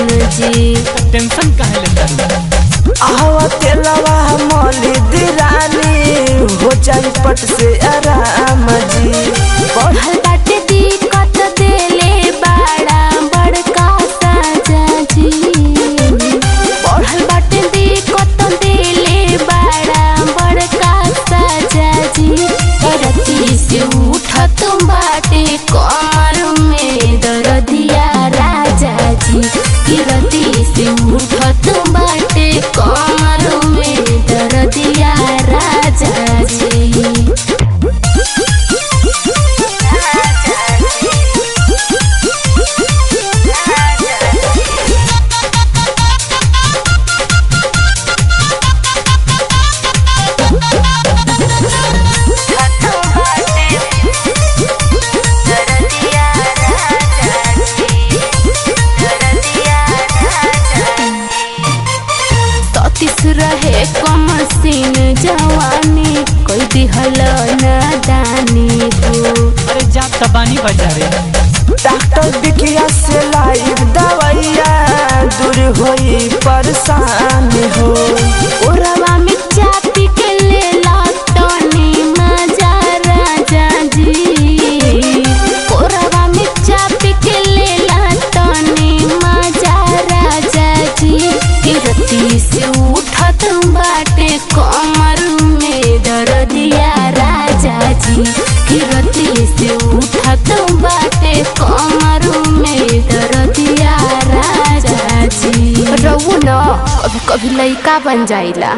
जान जी। टेंशन काहे लेता आवा तेलवा मौली दिरानी हो जाई पट से आराम जी। बढ़ल बाटे दिक्कत देले बड़ा बड़का साजा जी। बढ़ल बाटे दिक्कत देले बड़ा बड़का साजा जी। रती से उठत बाटे कमर में दर्दिया राजा जी। रती से उठत बाटे कमर में दर्दिया राजा जी। रहे कमसीन जवानी कोई दिहल नादानी हो। अरे जा तबानी बाजारे डॉक्टर बिकिया से लाइव दवाइया दूर होई परेशान हो। ओरवा में चापी के ले लटनी मजा राजा जी। ओरवा में चापी के ले लटनी मजा राजा जी। रती से उठत बाटे कमर में दर्दिया राजा जी। रती से उठत बाटे कमर में दर्दिया राजा जी। रहू न कभी कभी लइका बन जाइला।